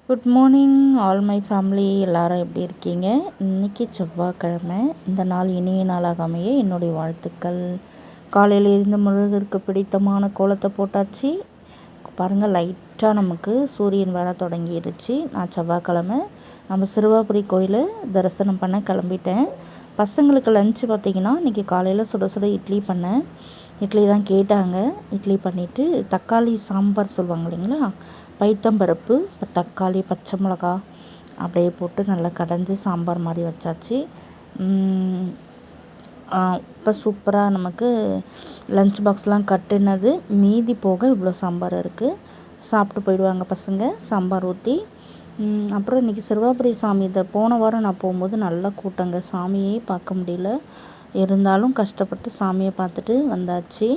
Good morning all my family, எல்லாரும் எப்படி இருக்கீங்க? இன்றைக்கி செவ்வாய்க்கிழமை. இந்த நாள் இனிய நாளாக அமைய என்னுடைய வாழ்த்துக்கள். காலையில் இருந்து முருகருக்கு பிடித்தமான கோலத்தை போட்டாச்சு. பாருங்கள், லைட்டாக நமக்கு சூரியன் வர தொடங்கிடுச்சு. நான் செவ்வாய்க்கிழமை நம்ம சிறுவாபுரி கோயில் தரிசனம் பண்ண கிளம்பிட்டேன். பசங்களுக்கு லஞ்சு பார்த்திங்கன்னா இன்றைக்கி காலையில் சுட சுட இட்லி பண்ணேன். இட்லி தான் கேட்டாங்க. இட்லி பண்ணிவிட்டு தக்காளி சாம்பார் சொல்லுவாங்க இல்லைங்களா, பைத்தம்பருப்பு, தக்காளி, பச்சை மிளகா அப்படியே போட்டு நல்லா கடைஞ்சி சாம்பார் மாதிரி வச்சாச்சு. இப்போ சூப்பராக நமக்கு லஞ்ச் பாக்ஸ்லாம் கட்டுனது மீதி போக இவ்வளோ சாம்பார் இருக்குது. சாப்பிட்டு போயிடுவாங்க பசங்க சாம்பார் ஊற்றி. அப்புறம் இன்றைக்கி சிறுவாபுரி சாமி, இதை போன வாரம் நான் போகும்போது நல்லா கூட்டங்க, சாமியே பார்க்க முடியல. இருந்தாலும் கஷ்டப்பட்டு சாமியை பார்த்துட்டு வந்தாச்சு.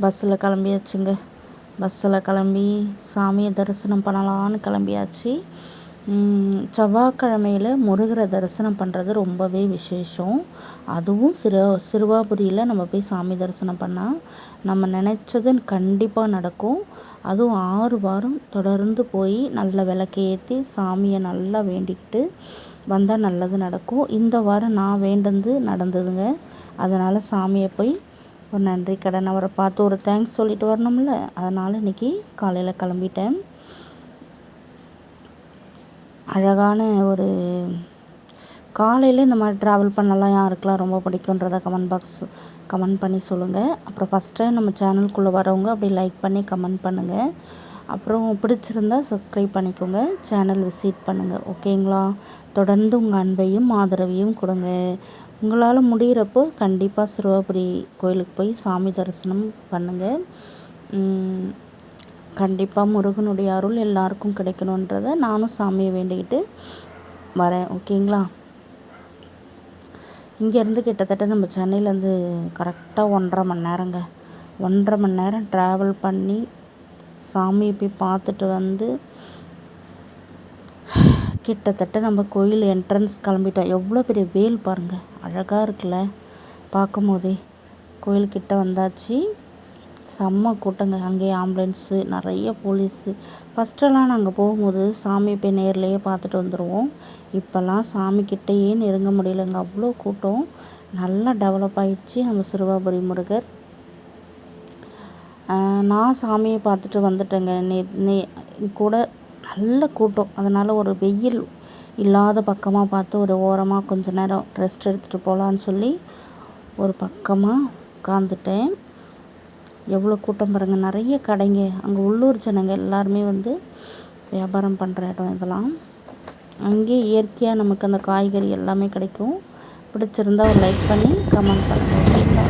பஸ்ஸில் கிளம்பியாச்சுங்க. பஸ்ஸில் கிளம்பி சாமியை தரிசனம் பண்ணலான்னு கிளம்பியாச்சு. செவ்வாய்க்கிழமையில் முருகரை தரிசனம் பண்ணுறது ரொம்பவே விசேஷம். அதுவும் சிறுவாபுரியில் நம்ம போய் சாமி தரிசனம் பண்ணால் நம்ம நினச்சது கண்டிப்பாக நடக்கும். அதுவும் 6 வாரம் தொடர்ந்து போய் நல்ல விளக்கேற்றி சாமியை நல்லா வேண்டிக்கிட்டு வந்தால் நல்லது நடக்கும். இந்த வாரம் நான் வேண்டது நடந்ததுங்க. அதனால் சாமியை போய் ஒரு நன்றி கடன், அவரை பார்த்து ஒரு தேங்க்ஸ் சொல்லிட்டு வரணும்ல. அதனால் இன்றைக்கி காலையில் கிளம்பிட்டேன். அழகான ஒரு காலையில் இந்த மாதிரி ட்ராவல் பண்ணலாம் யாருக்கெல்லாம் ரொம்ப பிடிக்குன்றதை கமெண்ட் பண்ணி சொல்லுங்கள். அப்புறம் ஃபஸ்ட் டைம் நம்ம சேனலுக்குள்ளே வரவங்க அப்படி லைக் பண்ணி கமெண்ட் பண்ணுங்கள். அப்புறம் பிடிச்சிருந்தா சப்ஸ்கிரைப் பண்ணிக்கோங்க, சேனல் விசிட் பண்ணுங்கள். ஓகேங்களா? தொடர்ந்து உங்கள் அன்பையும் ஆதரவையும் கொடுங்க. உங்களால் முடிகிறப்போ கண்டிப்பாக சிறுவாபுரி கோயிலுக்கு போய் சாமி தரிசனம் பண்ணுங்கள். கண்டிப்பாக முருகனுடைய அருள் எல்லாருக்கும் கிடைக்கணுன்றதை நானும் சாமியை வேண்டிக்கிட்டு வரேன். ஓகேங்களா? இங்கேருந்து கிட்டத்தட்ட நம்ம சென்னையிலேருந்து கரெக்டாக 1.5 மணி நேரங்க. 1.5 மணி நேரம் ட்ராவல் பண்ணி சாமியை போய் பார்த்துட்டு வந்து கிட்டத்தட்ட நம்ம கோயில் என்ட்ரன்ஸ் கிளம்பிட்டோம். எவ்வளோ பெரிய வேல் பாருங்கள், அழகாக இருக்குல்ல பார்க்கும் போதே. கோயில்கிட்ட வந்தாச்சு. செம்ம கூட்டங்க. அங்கேயே ஆம்புலன்ஸு, நிறைய போலீஸு. ஃபஸ்ட்டெல்லாம் நாங்கள் போகும்போது சாமியை போய் நேர்லேயே பார்த்துட்டு வந்துடுவோம். இப்போல்லாம் சாமிக்கிட்டேயே நெருங்க முடியலைங்க, அவ்வளோ கூட்டம். நல்லா டெவலப் ஆகிடுச்சு நம்ம சிறுவாபுரி முருகர். நான் சாமியை பார்த்துட்டு வந்துட்டேங்க. கூட நல்ல கூட்டம். அதனால் ஒரு வெயில் இல்லாத பக்கமாக பார்த்து ஒரு ஓரமாக கொஞ்ச நேரம் ரெஸ்ட் எடுத்துகிட்டு போகலான்னு சொல்லி ஒரு பக்கமாக உட்காந்துட்டேன். எவ்வளோ கூட்டம் பாருங்கள், நிறைய கடைங்க. அங்கே உள்ளூர் ஜனங்க எல்லாருமே வந்து வியாபாரம் பண்ணுற இடம் இதெல்லாம். அங்கேயே இயற்கையாக நமக்கு அந்த காய்கறி எல்லாமே கிடைக்கும். பிடிச்சிருந்தா ஒரு லைக் பண்ணி கமெண்ட் பண்ணுங்கள். ஓகேங்களா?